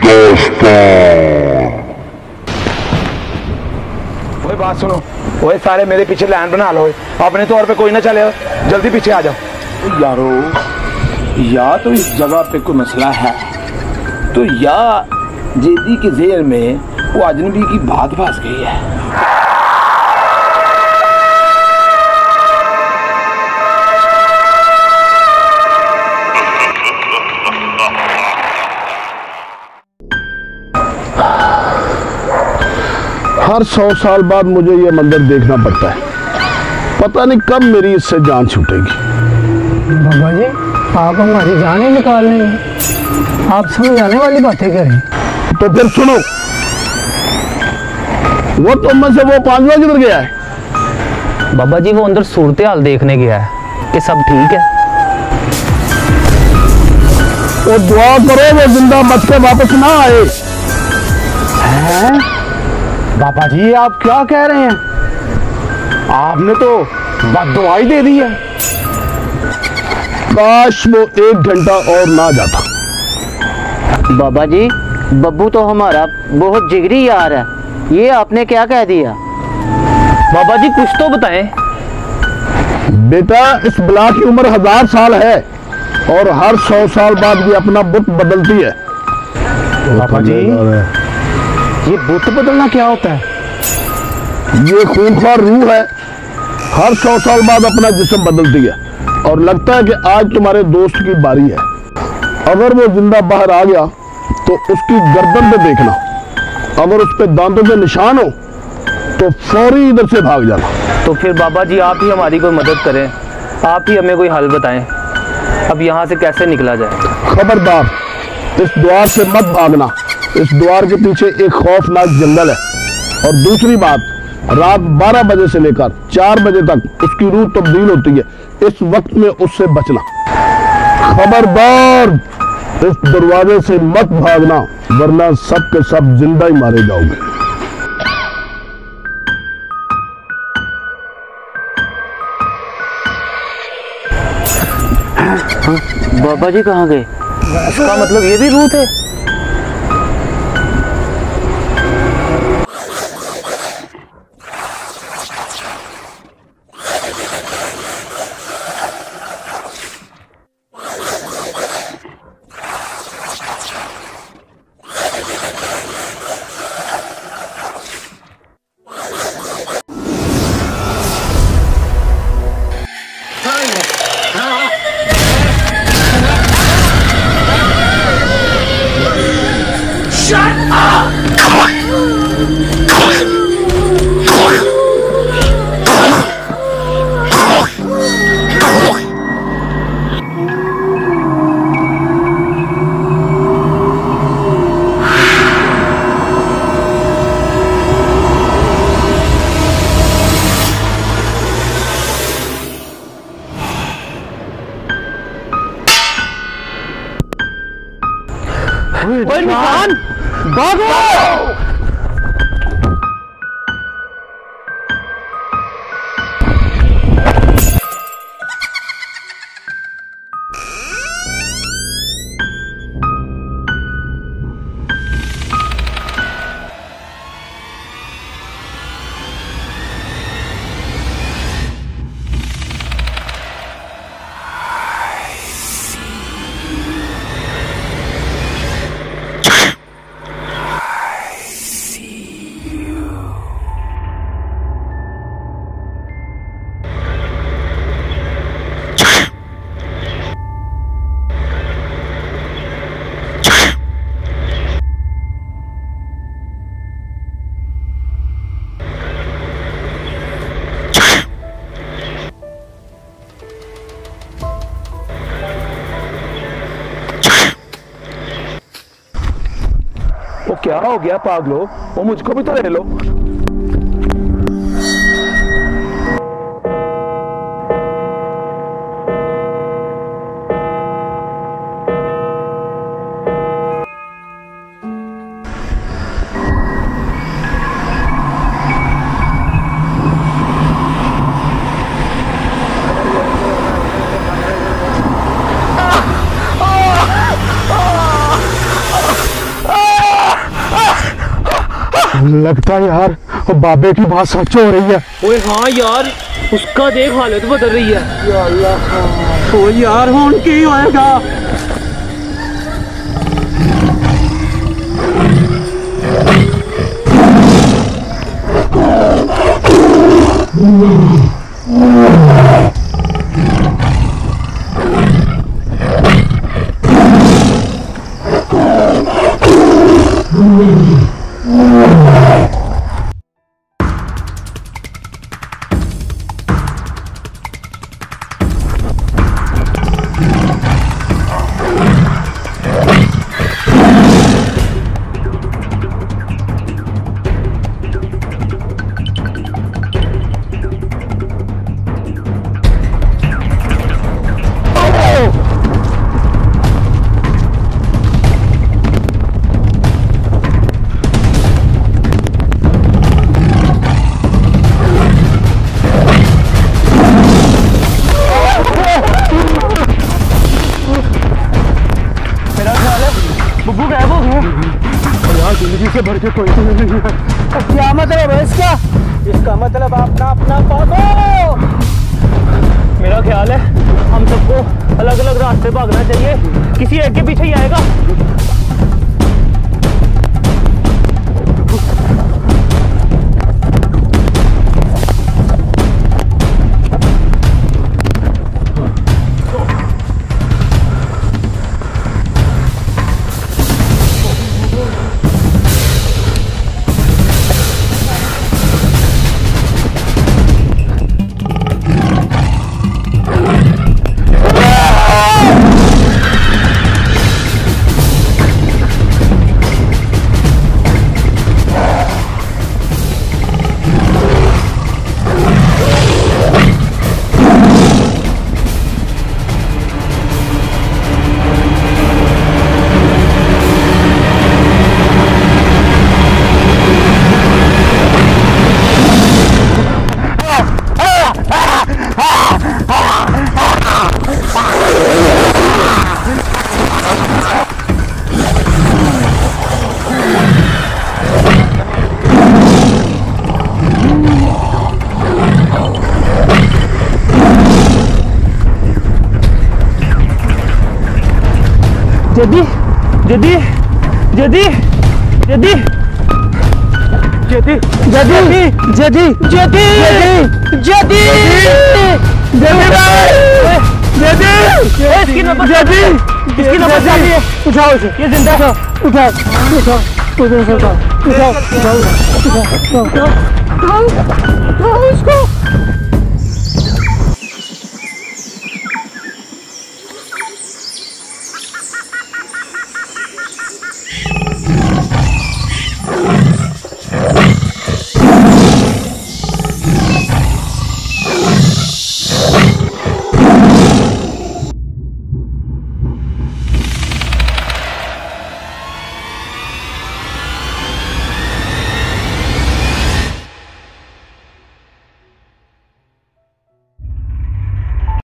दास्तान। ओए बात सुनो, ओए सारे मेरे पीछे लाइन बना लो, अपने तौर पे कोई ना चले, जल्दी पीछे आ जाओ। यारो या तो इस जगह पे कोई मसला है, तो या जेदी के जेर में वो अजनबी की बात फंस गई है। हर 100 साल बाद मुझे ये मंदिर देखना पड़ता है, पता नहीं कब मेरी इससे जान छूटेगी। बाबा जी, आप हमारी जान ही निकाल लेंगे, आप समझाने वाली बातें करें। तो फिर सुनो, वो तुम में से वो पांचवा किधर गया है? बाबा जी वो अंदर सूरत हाल देखने गया है कि सब ठीक है। वो दुआ करो वो जिंदा बच के वापस ना आए। हैं? बाबा जी आप क्या कह रहे हैं? आपने तो बद्दुआई दे दी है। काश वो 1 घंटा और ना जाता। बाबा जी बब्बू तो हमारा बहुत जिगरी यार है, ये आपने क्या कह दिया? बाबा जी कुछ तो बताएं। बेटा इस बला की उम्र 1000 साल है और हर 100 साल बाद भी अपना बुत बदलती है। बाबा जी ये बुत बदलना क्या होता है? ये खूंखार रूह है, हर 100 साल बाद अपना जिस्म बदलती है और लगता है कि आज तुम्हारे दोस्त की बारी है। अगर वो जिंदा बाहर आ गया तो उसकी गर्दन पे देखना, अगर उस पे दांतों के निशान हो तो फौरी इधर से भाग जाना। तो फिर बाबा जी आप ही हमारी कोई मदद करें, आप ही हमें कोई हल बताएं, अब यहाँ से कैसे निकला जाए। खबरदार इस द्वार से मत भागना, इस द्वार के पीछे एक खौफनाक जंगल है। और दूसरी बात, रात 12 बजे से लेकर 4 बजे तक उसकी रूह तब्दील होती है, इस वक्त में उससे बचना। खबरदार इस दरवाजे से मत भागना, वरना सब के सब जिंदा ही मारे जाओगे। बाबा जी कहाँ गए? इसका मतलब ये भी रूह थे? वो क्या हो गया पागलो, वो मुझको भी तो ले लो। लगता है यार वो बाबे की बात सच हो रही है। ओए हाँ यार, उसका देख हालत बदल रही है। या अल्लाह, ओ यार हुन की होएगा? जिंदगी से बढ़ के कोई नहीं है। क्या मतलब है इसका? इसका मतलब अपना अपना भागो। मेरा ख्याल है हम सबको अलग अलग रास्ते भागना चाहिए, किसी एक के पीछे ही आएगा। जदी जदी जदी जदी जदी जदी जदी जदी जदी जदी इसकी नब्बत जदी इसकी नब्बत जाती है। उठाओ इसे, ये जिंदा है। उठाओ उठाओ उठाओ उठाओ उठाओ उठाओ उठाओ उसको।